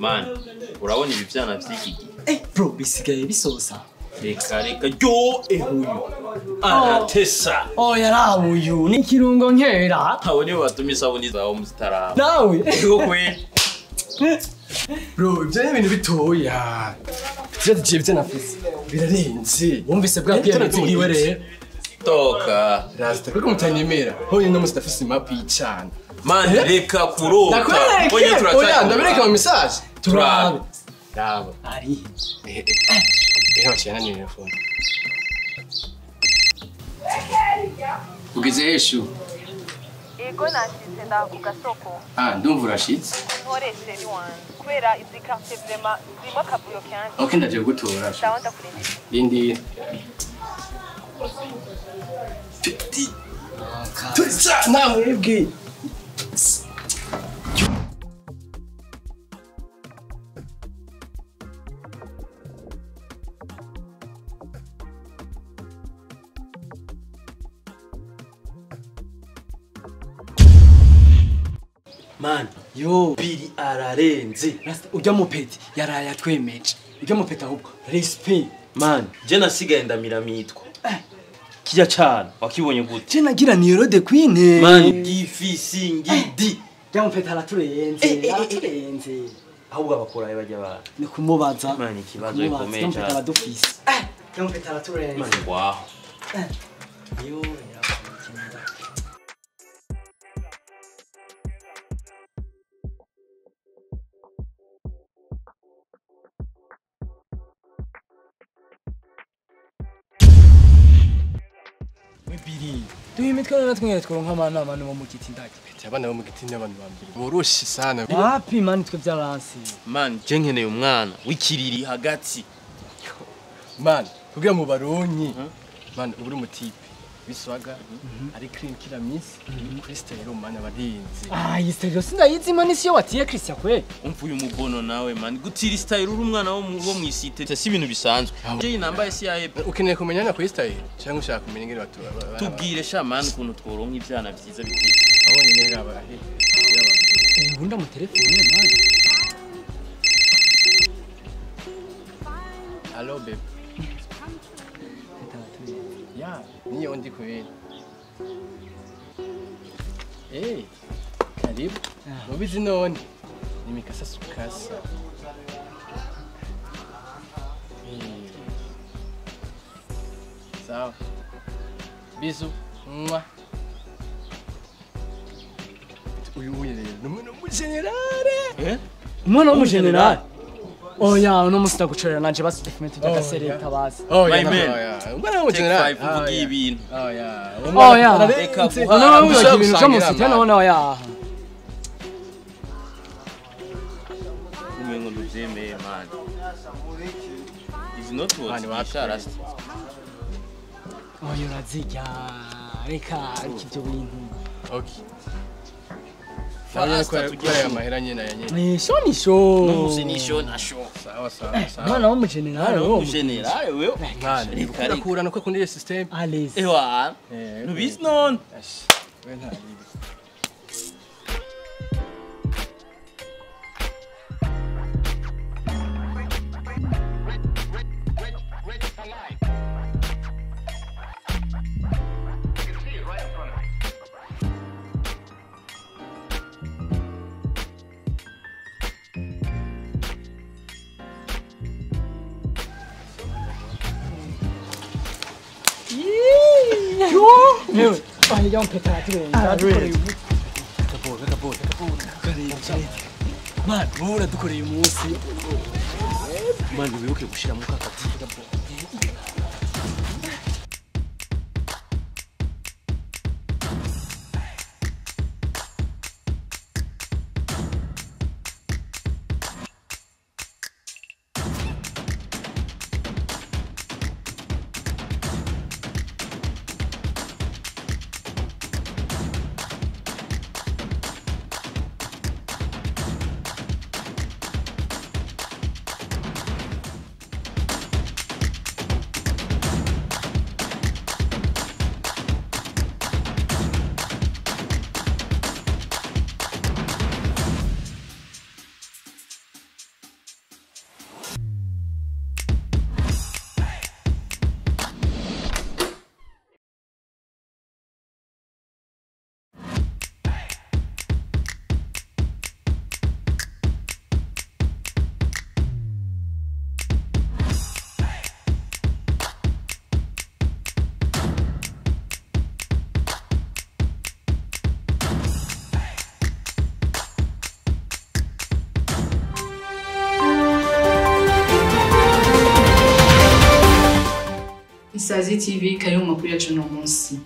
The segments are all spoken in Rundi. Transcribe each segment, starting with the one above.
Man, urabona ibi vyana vy'iki bro bisigaye bisosa reka yo ehuyu aratesa yarabuyu ni kirungo nkera abonye batuma isabuni zawo muzitaraba nawe ego kwe bro ibyo ibintu bitoya je byo nafise birarenze wumvise bwa piano yiwe rero toka rasta kuko mutanyemera hoye no mustafise map y'icana man reka kurota onye turacana ndabireka mu message turabe Bravo. Ari. Cyana ni telefone. Ugeze heshu. Ego nashize ndakugasoko. Ndumva urashitse. Nkoreshe ni wan. Kwera izi carte vraiment zimo kabuyo cyane. Okay ndaje gutora. Ndawanda kurindi. Indi. Tuza nawe ebwe. Man, yo biri ararenze. Ujya mu peti yaraye atwemeje. Ujya mu peti ahubwo respect. Man, je nasigaye ndamira mitwa. Kijya cyane wakibonye gute? Je nagira ni Euro de Queen. Man, gifisi ngidi. Ujya mu peti araturenze. Ahubwo abakora bajya ba. Ni kumubaza. Man, ikibazo gikomeye cyane. Ujya aradufise. Ujya mu peti araturenze. Man, wow. Yo biri duhimitwe natwe tworonka amana abantu bo mu giti ndagipete abana bo mu giti n'abantu bambiri boroshi sana wapi mani twe byaransi man je nkeneye umwana w'ikiriri hagati man kugira mu baronyi man uburi mutipe biswaga ari clean kila miss Christian rero man abarinzi iyi style sindayizi man isiyo watiye Christian kwe umvuye umubono nawe man gutira style uri umwana wo mu isite si ibintu bisanzwe je inamba isi yahe ukeneye kumenyana ku style cyangwa ushaka kumenya ngene batu tubwire sha man ukuntu tworonka ivyana byiza biteye abonye neza abahe ngunda mu telefone man Allo babe ya niyo ndi kweli karibu mubizi none ni mikasa sukasa sawa bisu mwa uyu rero n'umuntu mu generale umwana wo generale oya uno musi ndagucorera nanje basi document y'agasereta basi my man umwana wo generale uvuga ibintu oya reka no ibintu cyo musi tena none oya umengo nduzemeye man is not what isharast oya urazijya reka ikivyo bintu okay Farasta tugiye amahera nyene ya nyene. Ni sho. Nuzi ni sho na sho. Sawa. Mwana wo mu generale wo. Mu generale wewe. Mwana ukura nuko kundi system. Alice. Ewa. Nubizi none. We nta Ay, un petardo. Acabou. Mano, bora dukoreye umunsi. Mano, wibuke gushira mu kakati. Isazi TV kari mu makuru yacu no munsi.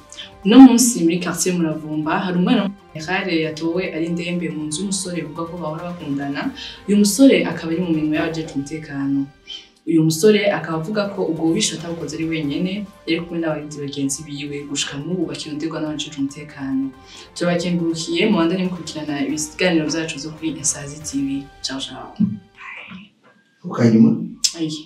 No munsi muri quartier Muravumba hari umwana Igiharuro yatowe ari ndembe mu nzu y'umusore uvuga ko bahora bakundana. Uyu musore akaba ari mu minwe y'abajeje umutekano. Uyu musore akaba avuga ko ubwo bisha atabukoze ari wenyene yari kumwe n'abagenzi biwe gushika n'ubu bakirundirwa n'abajeje umutekano. Turabakengurukiye mu bandanye mukurikirana ibiganiro byacu zo kuri Isazi TV. Ciao ciao. Ukanyuma? Ayi.